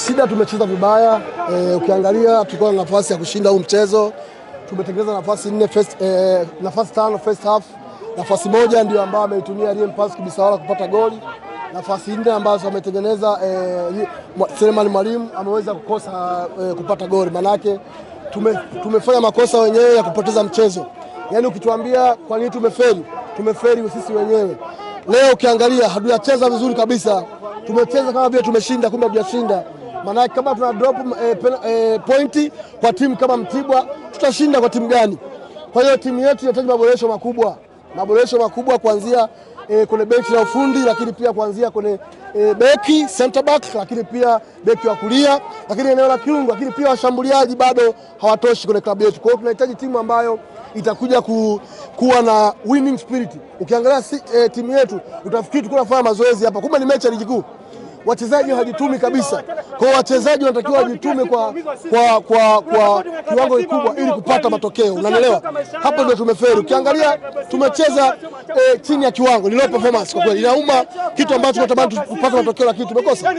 Shida tumecheza vibaya. Ukiangalia tulikuwa na nafasi ya kushinda huu mchezo. Tumetengeneza nafasi 4 nafasi 5 first half. Nafasi moja ndio ambayo ameitumia Riem Pass Kibisawala kupata goli. Nafasi 4 ambazo ametengeneza Selemani Mwalimu ameweza kukosa kupata goli. Manake tumefanya makosa wenyewe ya kupoteza mchezo. Yaani ukituambia kwa nini tumefeli sisi wenyewe. Leo ukiangalia hatujacheza vizuri kabisa. Tumecheza kama vile tumeshinda kumbe hatujashinda. Maana kama tuna drop pointi kwa timu kama Mtibwa, tutashinda kwa timu gani? Kwa hiyo timu yetu inahitaji maboresho makubwa kuanzia kwenye benchi la ufundi, lakini pia kuanzia kwenye beki center back, lakini pia beki wa kulia, lakini eneo la kiungo, lakini pia washambuliaji bado hawatoshi kwenye klabu yetu. Kwa hiyo tunahitaji timu ambayo itakuja kuwa na winning spirit. Ukiangalia timu yetu utafikiri tuko tunafanya mazoezi hapa, kumbe ni mechi ya ligi kuu. Wachezaji hawajitumi kabisa. Kwa hiyo wachezaji wanatakiwa wajitume kwa kiwango kikubwa ili kupata matokeo. Unanielewa? Hapo ndio tumefeli. Ukiangalia tumecheza chini ya kiwango. Ni low performance kwa kweli. Inauma kitu ambacho tunatamani tupate matokeo lakini tumekosa.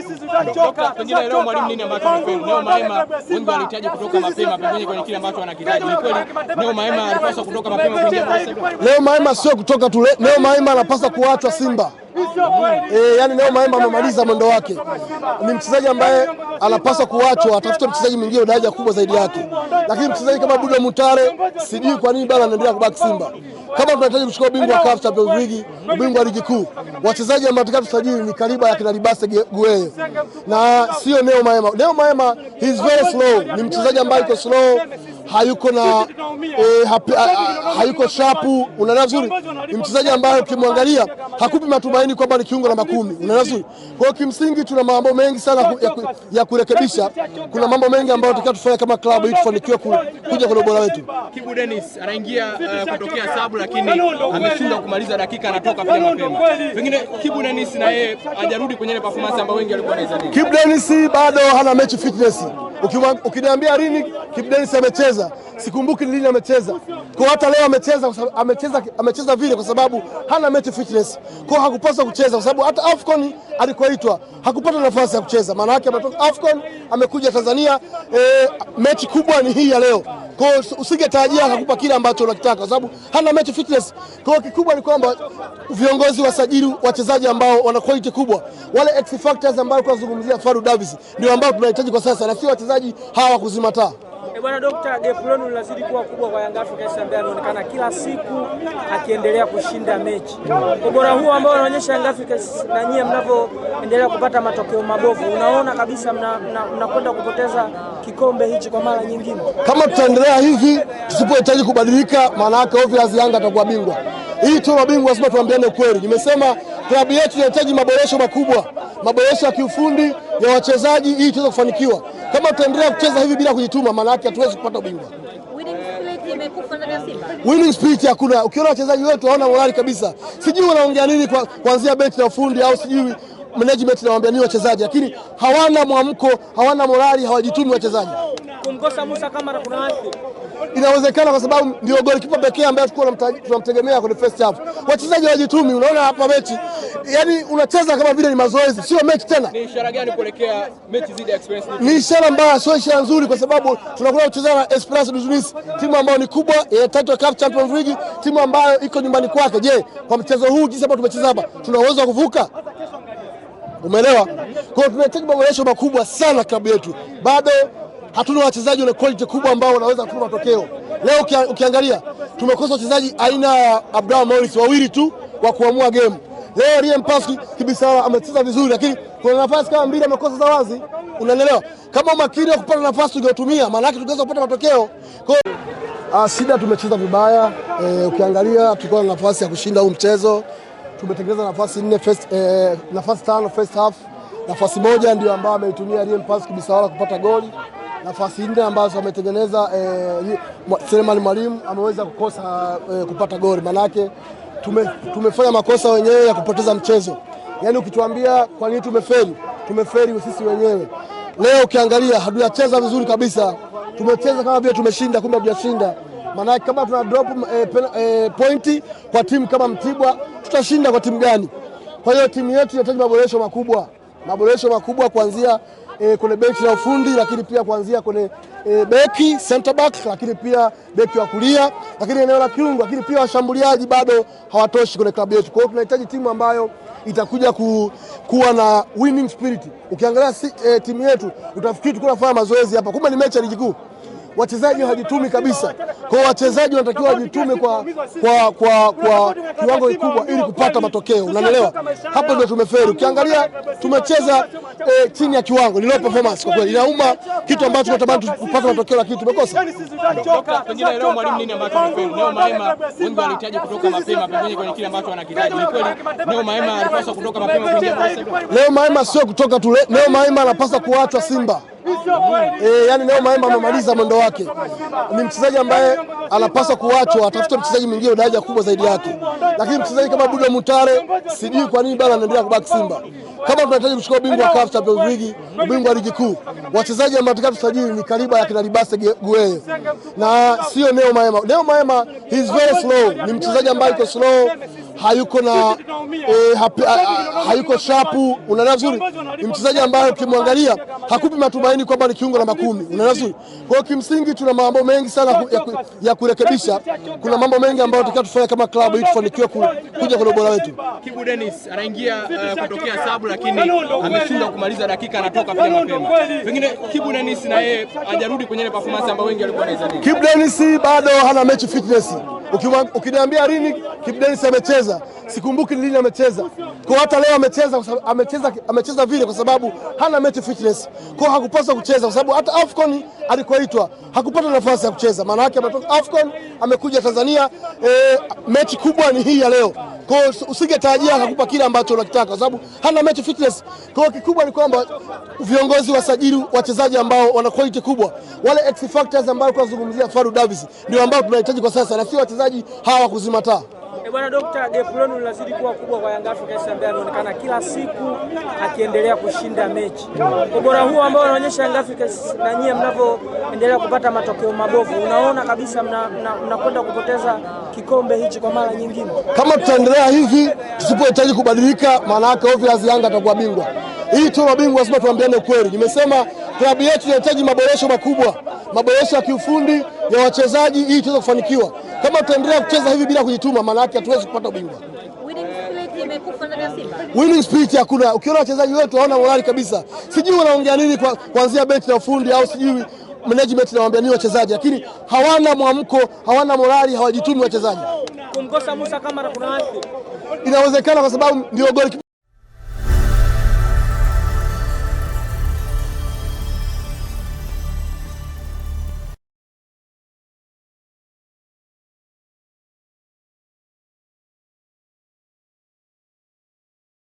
Pengine leo mwalimu nini ambacho amefeli? Leo Maema wengi walihitaji kutoka mapema pengine kwenye kile ambacho anakihitaji. Ni kweli leo Maema alipaswa kutoka mapema kuingia kwa Simba. Leo Maema sio kutoka tu. Leo Maema anapaswa kuachwa Simba. Yani leo Maema amemaliza mwendo wake. Ni mchezaji ambaye anapaswa kuachwa, atafute mchezaji mwingine daraja kubwa zaidi yake. Lakini mchezaji kama Budo Mutare sijui kwa nini bado anaendelea kubaki Simba. Kama tunahitaji kuchukua ubingwa wa CAF Champions League, ubingwa wa ligi kuu, wachezaji ambao tunataka tusajili ni kaliba ya kina Libase Gueye. Na sio Neo Maema. Neo Maema he is very slow. Ni mchezaji ambaye yuko slow, hayuko na hayuko sharp, unaelewa vizuri. Ni mchezaji ambaye ukimwangalia hakupi matumaini kwamba ni kiungo namba 10. Unaelewa vizuri. Kwa hiyo kimsingi tuna mambo mengi sana ya kurekebisha. Kuna mambo mengi ambayo tunataka tufanye kama klabu ili tufanikiwe kuja kwenye ubora wetu. Kibu Dennis anaingia kutokea sabu lakini ameshindwa kumaliza dakika, anatoka pia mapema. Pengine Kibu Dennis na yeye hajarudi kwenye ile performance ambayo wengi walikuwa wanaizania. Kibu Dennis bado hana match fitness. Ukiniambia lini Kibu Dennis amecheza, sikumbuki lini amecheza. Kwa hata leo amecheza vile kwa sababu hana match fitness. Kwa hakupaswa kucheza kwa sababu hata AFCON alikoitwa hakupata nafasi ya kucheza. Maana yake ametoka AFCON amekuja Tanzania, mechi kubwa ni hii ya leo. Kwa usingetarajia akakupa kile ambacho unakitaka kwa sababu hana match fitness. Kwa kikubwa ni kwamba viongozi wasajili wachezaji ambao wana quality kubwa. Wale X factors ambao tunazungumzia Faru Davis ndio ambao tunahitaji kwa sasa na sio wachezaji hawa kuzima taa. Bwana Dr. gap lenu linazidi kuwa kubwa kwa Young Africans ambaye anaonekana kila siku akiendelea kushinda mechi. Ubora huu ambao unaonyesha Young Africans na nyie mnavyoendelea kupata matokeo mabovu, unaona kabisa mnakwenda kupoteza kikombe hichi kwa mara nyingine. Kama tutaendelea hivi tusipohitaji kubadilika, maana yake obviously Yanga atakuwa bingwa. Hii tu mabingwa lazima tuambiane ukweli. Nimesema klabu yetu inahitaji maboresho makubwa, maboresho ya kiufundi ya wachezaji ili tuweze kufanikiwa. Kama tutaendelea kucheza hivi bila kujituma, maana yake hatuwezi kupata ubingwa. Winning spirit imekufa ndani ya Simba. Winning spirit hakuna. Ukiona wachezaji wetu hawana morali kabisa. Sijui wanaongea nini kuanzia benchi la ufundi au sijui management inawaambia nini wachezaji, lakini hawana mwamko, hawana morali, hawajitumi wachezaji. Kumkosa Musa Kamara kuna wapi? Inawezekana kwa sababu ndio golikipa pekee ambaye tunamtegemea kwenye first half. Wachezaji hawajitumi, unaona hapa mechi. Yaani unacheza kama vile ni mazoezi, sio mechi tena. Ni ishara gani kuelekea mechi zidi ya Experience? Ni ishara mbaya, sio ishara nzuri kwa sababu tunakuwa kucheza na Esperance de Tunis, timu ambayo ni kubwa, title CAF Champions League, timu ambayo iko nyumbani kwake. Je, kwa mchezo huu jinsi ambao tumecheza hapa, tuna uwezo wa kuvuka? Umeelewa? Kwa hiyo tunahitaji maboresho makubwa sana klabu yetu. Bado hatuna wachezaji wenye quality kubwa ambao wanaweza kutoa matokeo. Leo ukiangalia tumekosa wachezaji aina ya Abdallah Morris wawili tu wa kuamua game. Leo Riem Pass Kibisawala amecheza vizuri lakini kuna nafasi kama mbili amekosa za wazi. Unanielewa? Kama makini wa kupata nafasi tungetumia, maana yake tungeweza kupata matokeo. Kwa shida tumecheza vibaya. Ukiangalia tulikuwa na nafasi ya kushinda huu mchezo. Tumetengeneza nafasi 4 nafasi 5 first half. Nafasi moja ndio ambayo ameitumia Riem Pass Kibisawala kupata goli. Nafasi 4 ambazo ametengeneza Selemani Mwalimu ameweza kukosa kupata goli. Maana yake tumefanya makosa wenyewe ya kupoteza mchezo. Yaani ukituambia kwa nini tumefeli sisi wenyewe. Leo ukiangalia hatujacheza vizuri kabisa. Tumecheza kama vile tumeshinda kumbe hatujashinda. Maana kama tuna drop pointi kwa timu kama Mtibwa, tutashinda kwa timu gani? Kwa hiyo timu yetu inahitaji maboresho makubwa kuanzia kwenye benchi la ufundi, lakini pia kuanzia kwenye beki center back, lakini pia beki wa kulia, lakini eneo la kiungo, lakini pia washambuliaji bado hawatoshi kwenye klabu yetu. Kwa hiyo tunahitaji timu ambayo itakuja kuwa na winning spirit. Ukiangalia timu yetu utafikiri tuko tunafanya mazoezi hapa, kumbe ni mechi ya ligi kuu. Wachezaji hawajitumi kabisa. Kwa hiyo wachezaji wanatakiwa wajitume kwa kiwango kikubwa ili kupata matokeo. Unanielewa? Hapo ndio tumefeli. Ukiangalia tumecheza chini ya kiwango. Ni low performance kwa kweli. Inauma, kitu ambacho tunatamani tupate matokeo lakini tumekosa. Pengine leo mwalimu nini ambacho amefeli? Leo Maema wengi walihitaji kutoka mapema pengine kwenye kile ambacho wanakihitaji. Ni kweli leo Maema alipaswa kutoka mapema kuingia kwa Simba. Leo Maema sio kutoka tu. Leo Maema anapaswa kuachwa Simba. Yani leo Maema amemaliza mwendo wake. Ni mchezaji ambaye anapaswa kuachwa, atafute mchezaji mwingine daraja kubwa zaidi yake. Lakini mchezaji kama Budo Mutare sijui kwa nini bado anaendelea kubaki Simba. Kama tunahitaji kuchukua ubingwa wa CAF Champions League, ubingwa wa ligi kuu, wachezaji ambao tunataka tusajili ni kaliba ya kina Libase Gueye. Na sio Neo Maema. Neo Maema he is very slow. Ni mchezaji ambaye yuko slow, hayuko na hayuko sharp, unaelewa vizuri. Ni mchezaji ambaye ukimwangalia hakupi matumaini kwamba ni kiungo namba 10, unaelewa vizuri. Kwa hiyo kimsingi tuna mambo mengi sana ya kurekebisha. Kuna mambo mengi ambayo tunataka tufanye kama klabu ili tufanikiwe kuja kwenye ubora wetu. Kibu Dennis anaingia kutokea sabu lakini ameshindwa kumaliza dakika, anatoka pia mapema. Pengine Kibu Dennis na yeye hajarudi kwenye ile performance ambayo wengi walikuwa wanaizania. Kibu Dennis bado hana match fitness. Ukiniambia lini Kibu Dennis amecheza, sikumbuki lini amecheza. Kwa hata leo amecheza vile kwa sababu hana match fitness. Kwa hakupaswa kucheza kwa sababu hata AFCON alikoitwa hakupata nafasi ya kucheza. Maana yake ametoka AFCON amekuja Tanzania, mechi kubwa ni hii ya leo. Kwa usingetarajia akakupa kile ambacho unakitaka kwa sababu hana match fitness. Kwa kikubwa ni kwamba viongozi wasajili wachezaji ambao wana quality kubwa. Wale X factors ambao tunazungumzia Faru Davis ndio ambao tunahitaji kwa sasa na sio wachezaji hawa kuzima taa. Bwana Dr. gap lenu linazidi kuwa kubwa kwa Young Africans ambaye anaonekana kila siku akiendelea kushinda mechi. Ubora huo ambao anaonyesha Young Africans na nyie mnavyoendelea kupata matokeo mabovu, unaona kabisa mnakwenda kupoteza kikombe hichi kwa mara nyingine. Kama tutaendelea hivi tusipohitaji kubadilika, maana yake obviously Yanga atakuwa bingwa. Hii tu mabingwa lazima tuambiane ukweli. Nimesema klabu yetu inahitaji maboresho makubwa, maboresho ya kiufundi ya wachezaji ili tuweze kufanikiwa. Kama tutaendelea kucheza hivi bila kujituma, maana yake hatuwezi kupata ubingwa. Winning spirit imekufa ndani ya Simba. Winning spirit hakuna. Ukiona wachezaji wetu hawana morali kabisa. Sijui wanaongea nini kuanzia benchi la ufundi au sijui management inawaambia nini wachezaji, lakini hawana mwamko, hawana morali, hawajitumi wachezaji. Kumkosa Musa Kamara kuna wapi? Inawezekana kwa sababu ndio goli